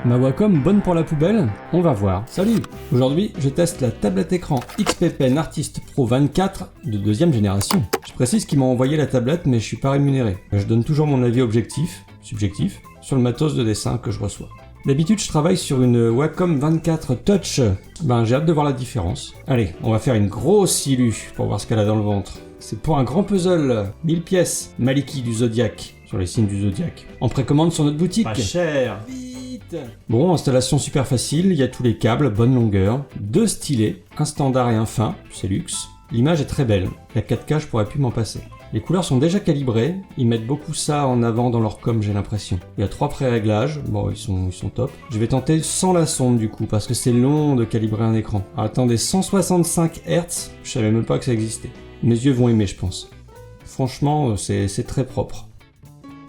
Ma Wacom bonne pour la poubelle? On va voir. Salut! Aujourd'hui, je teste la tablette écran XP Pen Artist Pro 24 de deuxième génération. Je précise qu'ils m'ont envoyé la tablette mais je suis pas rémunéré. Je donne toujours mon avis subjectif, sur le matos de dessin que je reçois. D'habitude, je travaille sur une Wacom 24 Touch. J'ai hâte de voir la différence. Allez, on va faire une grosse ilu pour voir ce qu'elle a dans le ventre. C'est pour un grand puzzle, 1000 pièces, Maliki du Zodiac, sur les signes du Zodiac. En précommande sur notre boutique. Pas cher. Bon, installation super facile, il y a tous les câbles, bonne longueur, 2 stylets, un standard et un fin, c'est luxe. L'image est très belle, la 4K je pourrais plus m'en passer. Les couleurs sont déjà calibrées, ils mettent beaucoup ça en avant dans leur com j'ai l'impression. Il y a 3 pré-réglages, bon ils sont top. Je vais tenter sans la sonde du coup, parce que c'est long de calibrer un écran. Alors, attendez, 165 Hz, je savais même pas que ça existait. Mes yeux vont aimer je pense. Franchement, c'est très propre.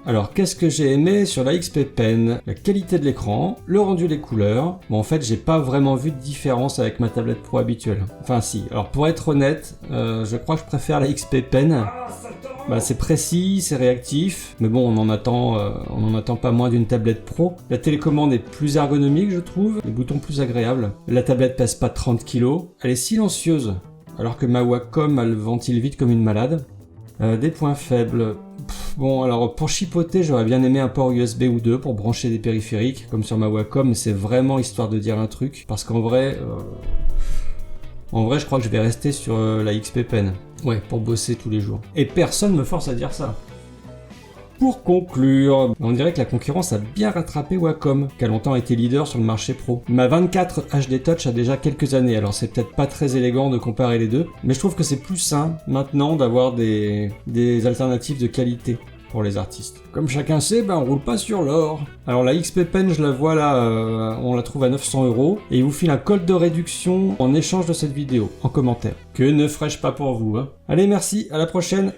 Alors, qu'est-ce que j'ai aimé sur la XP Pen? La qualité de l'écran, le rendu des couleurs. Bon, en fait, j'ai pas vraiment vu de différence avec ma tablette Pro habituelle. Enfin, si. Alors, pour être honnête, je crois que je préfère la XP Pen. C'est précis, c'est réactif, mais bon, on en attend pas moins d'une tablette Pro. La télécommande est plus ergonomique, je trouve. Les boutons plus agréables. La tablette pèse pas 30 kg. Elle est silencieuse, alors que ma Wacom, elle ventile vite comme une malade. Des points faibles. Bon, alors pour chipoter, j'aurais bien aimé un port USB ou deux pour brancher des périphériques, comme sur ma Wacom, mais c'est vraiment histoire de dire un truc, parce qu'en vrai, je crois que je vais rester sur la XP Pen. Ouais, pour bosser tous les jours. Et personne me force à dire ça. Pour conclure, on dirait que la concurrence a bien rattrapé Wacom, qui a longtemps été leader sur le marché pro. Ma 24 HD Touch a déjà quelques années, alors c'est peut-être pas très élégant de comparer les deux, mais je trouve que c'est plus sain maintenant d'avoir des alternatives de qualité pour les artistes. Comme chacun sait, on roule pas sur l'or. Alors la XP Pen, je la vois là, on la trouve à 900 € et il vous file un code de réduction en échange de cette vidéo, en commentaire. Que ne ferais-je pas pour vous, hein. Allez, merci, à la prochaine.